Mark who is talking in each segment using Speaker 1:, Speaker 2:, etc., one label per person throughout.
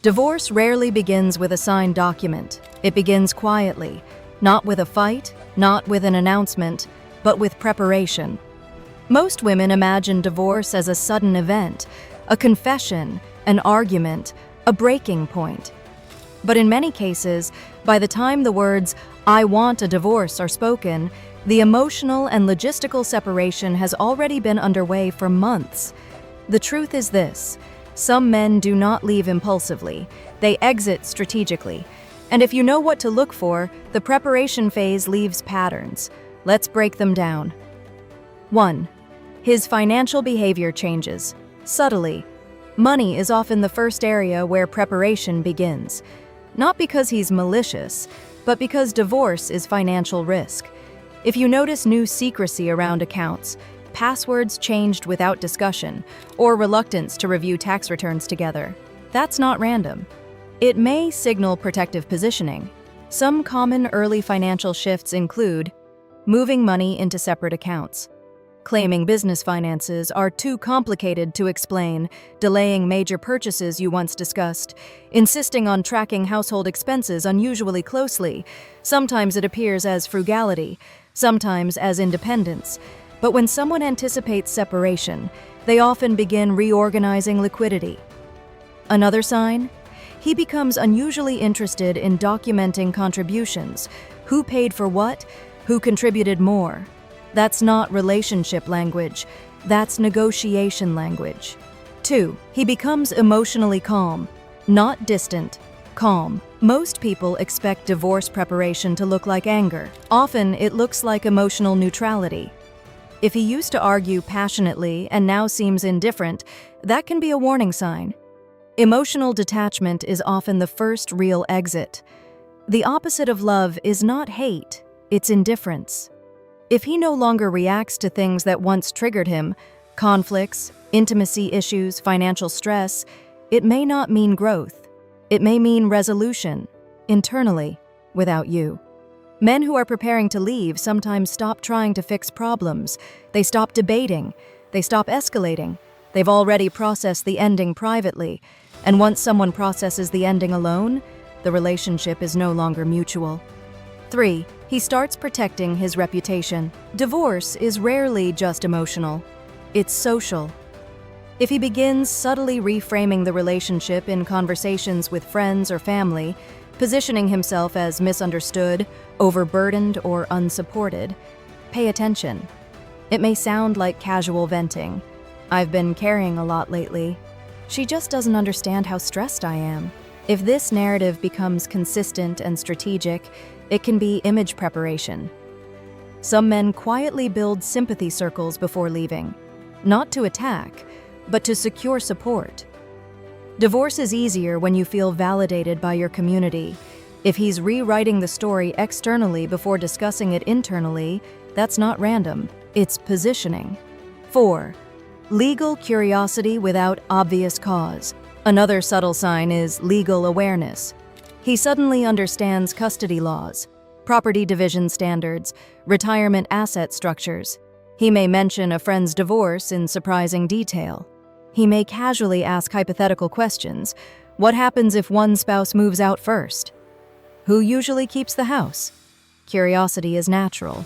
Speaker 1: Divorce rarely begins with a signed document. It begins quietly, not with a fight, not with an announcement, but with preparation. Most women imagine divorce as a sudden event, a confession, an argument, a breaking point. But in many cases, by the time the words, "I want a divorce," are spoken, the emotional and logistical separation has already been underway for months. The truth is this: some men do not leave impulsively, they exit strategically. And if you know what to look for, the preparation phase leaves patterns. Let's break them down. 1. His financial behavior changes. Subtly. Money is often the first area where preparation begins. Not because he's malicious, but because divorce is financial risk. If you notice new secrecy around accounts, passwords changed without discussion, or reluctance to review tax returns together, that's not random. It may signal protective positioning. Some common early financial shifts include moving money into separate accounts, claiming business finances are too complicated to explain, delaying major purchases you once discussed, insisting on tracking household expenses unusually closely. Sometimes it appears as frugality, sometimes as independence. But when someone anticipates separation, they often begin reorganizing liquidity. Another sign? He becomes unusually interested in documenting contributions. Who paid for what? Who contributed more? That's not relationship language. That's negotiation language. 2. He becomes emotionally calm. Not distant, calm. Most people expect divorce preparation to look like anger. Often it looks like emotional neutrality. If he used to argue passionately and now seems indifferent, that can be a warning sign. Emotional detachment is often the first real exit. The opposite of love is not hate, it's indifference. If he no longer reacts to things that once triggered him, conflicts, intimacy issues, financial stress, it may not mean growth. It may mean resolution, internally, without you. Men who are preparing to leave sometimes stop trying to fix problems. They stop debating. They stop escalating. They've already processed the ending privately. And once someone processes the ending alone, the relationship is no longer mutual. 3. He starts protecting his reputation. Divorce is rarely just emotional. It's social. If he begins subtly reframing the relationship in conversations with friends or family, positioning himself as misunderstood, overburdened, or unsupported, pay attention. It may sound like casual venting. "I've been carrying a lot lately. She just doesn't understand how stressed I am." If this narrative becomes consistent and strategic, it can be image preparation. Some men quietly build sympathy circles before leaving, not to attack, but to secure support. Divorce is easier when you feel validated by your community. If he's rewriting the story externally before discussing it internally, that's not random, it's positioning. 4. Legal curiosity without obvious cause. Another subtle sign is legal awareness. He suddenly understands custody laws, property division standards, retirement asset structures. He may mention a friend's divorce in surprising detail. He may casually ask hypothetical questions. What happens if one spouse moves out first? Who usually keeps the house? Curiosity is natural,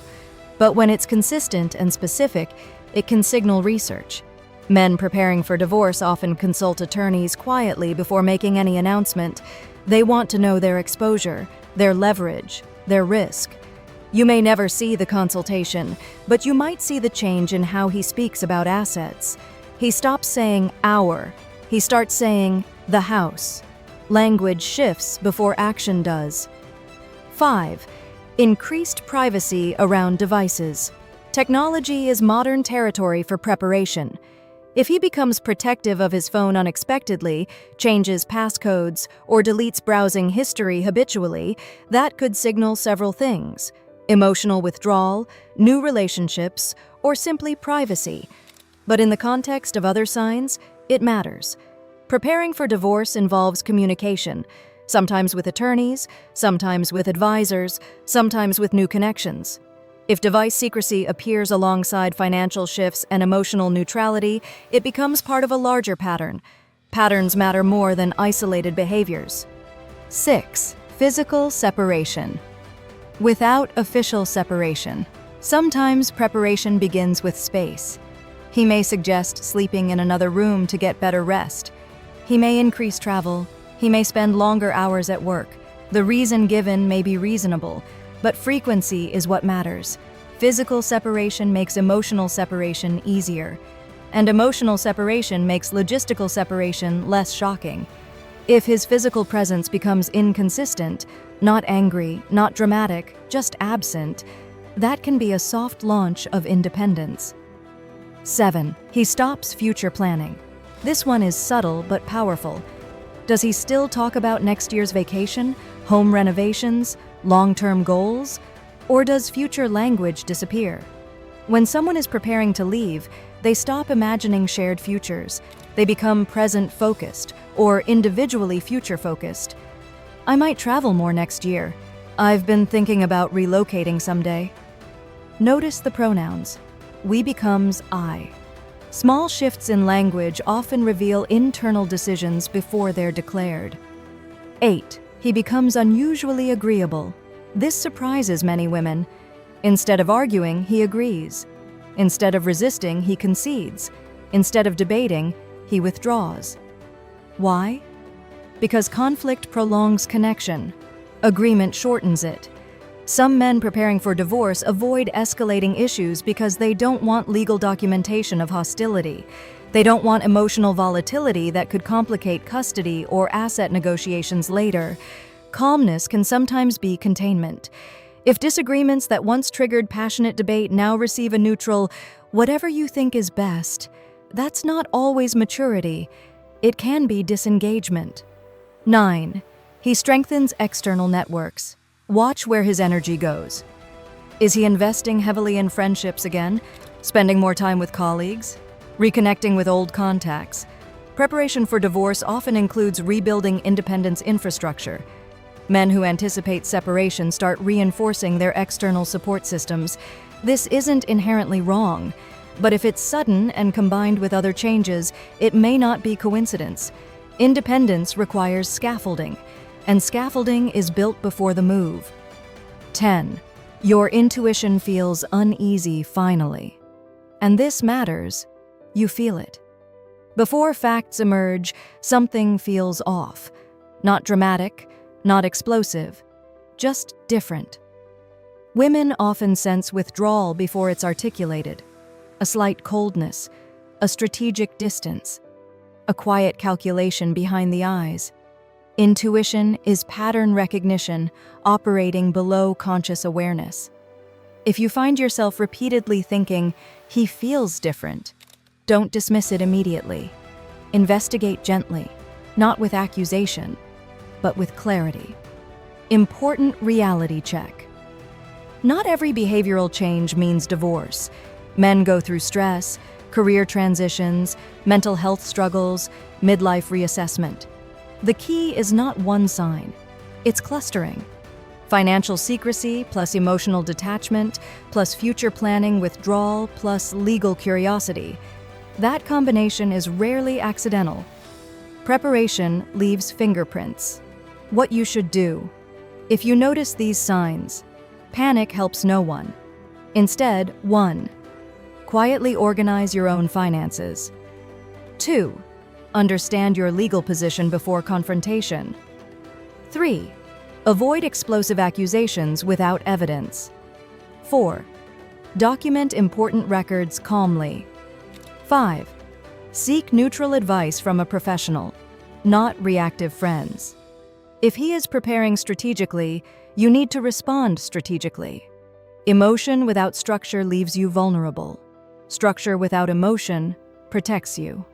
Speaker 1: but when it's consistent and specific, it can signal research. Men preparing for divorce often consult attorneys quietly before making any announcement. They want to know their exposure, their leverage, their risk. You may never see the consultation, but you might see the change in how he speaks about assets. He stops saying "our," he starts saying "the house." Language shifts before action does. 5. Increased privacy around devices. Technology is modern territory for preparation. If he becomes protective of his phone unexpectedly, changes passcodes, or deletes browsing history habitually, that could signal several things: emotional withdrawal, new relationships, or simply privacy. But in the context of other signs, it matters. Preparing for divorce involves communication, sometimes with attorneys, sometimes with advisors, sometimes with new connections. If device secrecy appears alongside financial shifts and emotional neutrality, it becomes part of a larger pattern. Patterns matter more than isolated behaviors. 6. Physical separation. Without official separation, sometimes preparation begins with space. He may suggest sleeping in another room to get better rest. He may increase travel. He may spend longer hours at work. The reason given may be reasonable, but frequency is what matters. Physical separation makes emotional separation easier, and emotional separation makes logistical separation less shocking. If his physical presence becomes inconsistent, not angry, not dramatic, just absent, that can be a soft launch of independence. 7. He stops future planning. This one is subtle but powerful. Does he still talk about next year's vacation, home renovations, long-term goals? Or does future language disappear? When someone is preparing to leave, they stop imagining shared futures. They become present-focused or individually future-focused. I might travel more next year. I've been thinking about relocating someday. Notice the pronouns. We becomes I. Small shifts in language often reveal internal decisions before they're declared. 8. He becomes unusually agreeable. This surprises many women. Instead of arguing, he agrees. Instead of resisting, he concedes. Instead of debating, he withdraws. Why? Because conflict prolongs connection. Agreement shortens it. Some men preparing for divorce avoid escalating issues because they don't want legal documentation of hostility. They don't want emotional volatility that could complicate custody or asset negotiations later. Calmness can sometimes be containment. If disagreements that once triggered passionate debate now receive a neutral, whatever you think is best, that's not always maturity. It can be disengagement. 9. He strengthens external networks. Watch where his energy goes. Is he investing heavily in friendships again? Spending more time with colleagues? Reconnecting with old contacts? Preparation for divorce often includes rebuilding independence infrastructure. Men who anticipate separation start reinforcing their external support systems. This isn't inherently wrong, but if it's sudden and combined with other changes, it may not be coincidence. Independence requires scaffolding, and scaffolding is built before the move. 10. Your intuition feels uneasy finally. And this matters. You feel it. Before facts emerge, something feels off. Not dramatic, not explosive, just different. Women often sense withdrawal before it's articulated. A slight coldness, a strategic distance, a quiet calculation behind the eyes. Intuition is pattern recognition operating below conscious awareness. If you find yourself repeatedly thinking, "He feels different," don't dismiss it immediately. Investigate gently, not with accusation, but with clarity. Important reality check. Not every behavioral change means divorce. Men go through stress, career transitions, mental health struggles, midlife reassessment. The key is not one sign. It's clustering. Financial secrecy plus emotional detachment plus future planning withdrawal plus legal curiosity. That combination is rarely accidental. Preparation leaves fingerprints. What you should do. If you notice these signs, panic helps no one. Instead, 1. Quietly organize your own finances. 2. Understand your legal position before confrontation. 3. Avoid explosive accusations without evidence. 4. Document important records calmly. 5. Seek neutral advice from a professional, not reactive friends. If he is preparing strategically, you need to respond strategically. Emotion without structure leaves you vulnerable. Structure without emotion protects you.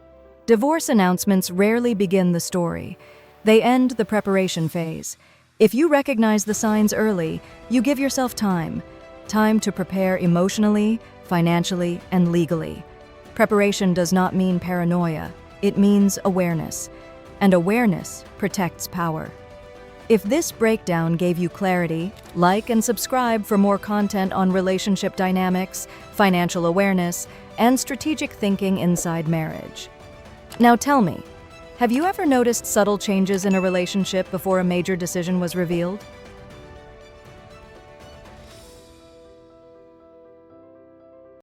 Speaker 1: Divorce announcements rarely begin the story. They end the preparation phase. If you recognize the signs early, you give yourself time to prepare emotionally, financially, and legally. Preparation does not mean paranoia. It means awareness. And awareness protects power. If this breakdown gave you clarity, like and subscribe for more content on relationship dynamics, financial awareness, and strategic thinking inside marriage. Now tell me, Have you ever noticed subtle changes in a relationship before a major decision was revealed?